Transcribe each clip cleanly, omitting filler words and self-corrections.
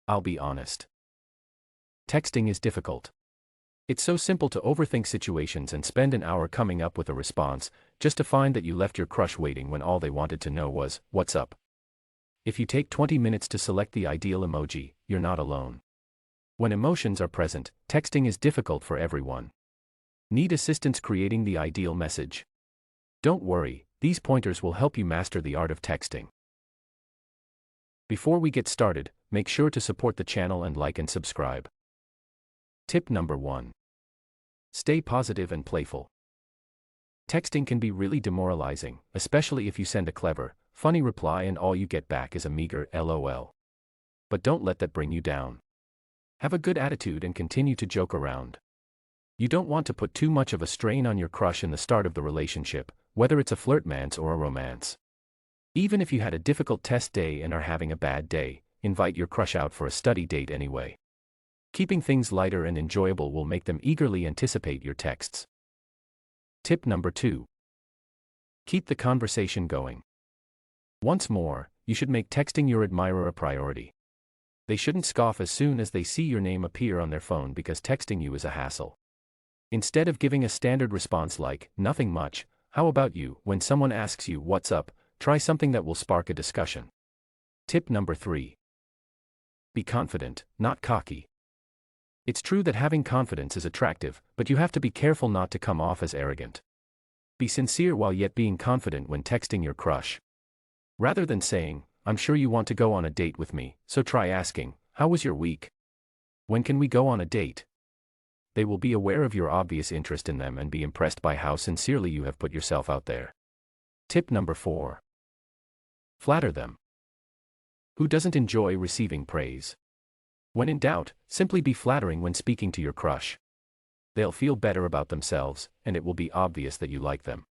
I'll be honest. Texting is difficult. It's so simple to overthink situations and spend an hour coming up with a response, just to find that you left your crush waiting when all they wanted to know was, "What's up?" If you take 20 minutes to select the ideal emoji, you're not alone. When emotions are present, texting is difficult for everyone. Need assistance creating the ideal message? Don't worry, these pointers will help you master the art of texting. Before we get started, make sure to support the channel and like and subscribe. Tip number 1. Stay positive and playful. Texting can be really demoralizing, especially if you send a clever, funny reply and all you get back is a meager LOL. But don't let that bring you down. Have a good attitude and continue to joke around. You don't want to put too much of a strain on your crush in the start of the relationship, whether it's a flirtmance or a romance. Even if you had a difficult test day and are having a bad day, invite your crush out for a study date anyway. Keeping things lighter and enjoyable will make them eagerly anticipate your texts. Tip number 2. Keep the conversation going. Once more, you should make texting your admirer a priority. They shouldn't scoff as soon as they see your name appear on their phone because texting you is a hassle. Instead of giving a standard response like, "Nothing much, how about you?" when someone asks you, "What's up?" try something that will spark a discussion. Tip number 3. Be confident, not cocky. It's true that having confidence is attractive, but you have to be careful not to come off as arrogant. Be sincere while yet being confident when texting your crush. Rather than saying, "I'm sure you want to go on a date with me," so try asking, "How was your week? When can we go on a date?" They will be aware of your obvious interest in them and be impressed by how sincerely you have put yourself out there. Tip number 4. Flatter them. Who doesn't enjoy receiving praise? When in doubt, simply be flattering when speaking to your crush. They'll feel better about themselves, and it will be obvious that you like them.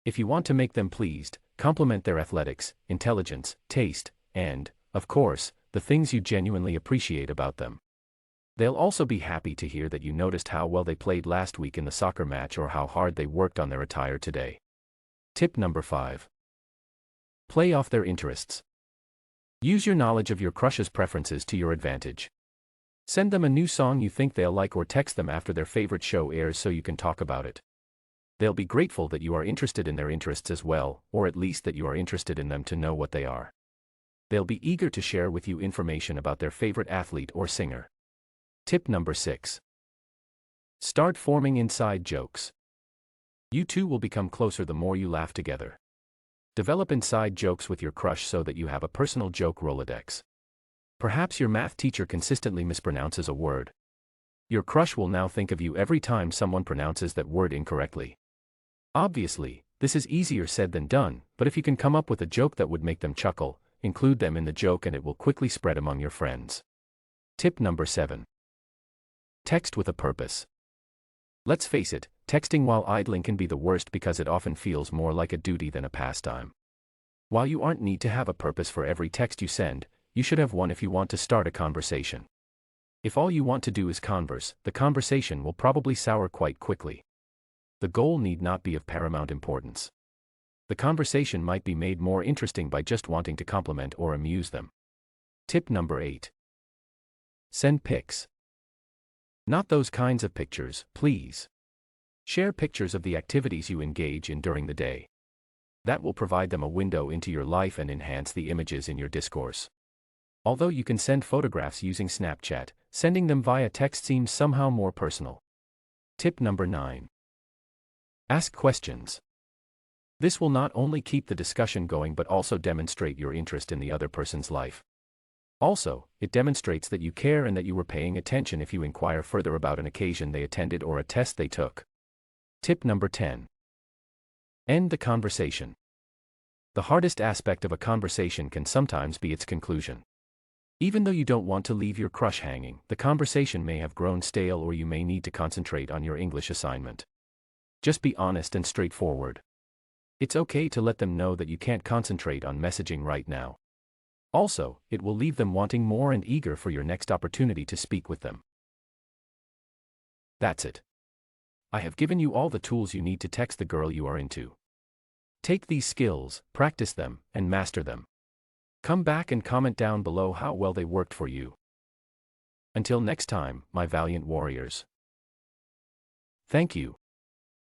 If you want to make them pleased, compliment their athletics, intelligence, taste, and, of course, the things you genuinely appreciate about them. They'll also be happy to hear that you noticed how well they played last week in the soccer match or how hard they worked on their attire today. Tip number 5. Play off their interests. Use your knowledge of your crush's preferences to your advantage. Send them a new song you think they'll like or text them after their favorite show airs so you can talk about it. They'll be grateful that you are interested in their interests as well, or at least that you are interested in them to know what they are. They'll be eager to share with you information about their favorite athlete or singer. Tip number 6. Start forming inside jokes. You two will become closer the more you laugh together. Develop inside jokes with your crush so that you have a personal joke Rolodex. Perhaps your math teacher consistently mispronounces a word. Your crush will now think of you every time someone pronounces that word incorrectly. Obviously, this is easier said than done, but if you can come up with a joke that would make them chuckle, include them in the joke and it will quickly spread among your friends. Tip number 7. Text with a purpose. Let's face it, texting while idling can be the worst because it often feels more like a duty than a pastime. While you aren't need to have a purpose for every text you send, you should have one if you want to start a conversation. If all you want to do is converse, the conversation will probably sour quite quickly. The goal need not be of paramount importance. The conversation might be made more interesting by just wanting to compliment or amuse them. Tip number 8. Send pics. Not those kinds of pictures, please. Share pictures of the activities you engage in during the day. That will provide them a window into your life and enhance the images in your discourse. Although you can send photographs using Snapchat, sending them via text seems somehow more personal. Tip number 9. Ask questions. This will not only keep the discussion going but also demonstrate your interest in the other person's life. Also, it demonstrates that you care and that you were paying attention if you inquire further about an occasion they attended or a test they took. Tip number 10. End the conversation. The hardest aspect of a conversation can sometimes be its conclusion. Even though you don't want to leave your crush hanging, the conversation may have grown stale or you may need to concentrate on your English assignment. Just be honest and straightforward. It's okay to let them know that you can't concentrate on messaging right now. Also, it will leave them wanting more and eager for your next opportunity to speak with them. That's it. I have given you all the tools you need to text the girl you are into. Take these skills, practice them, and master them. Come back and comment down below how well they worked for you. Until next time, my valiant warriors. Thank you.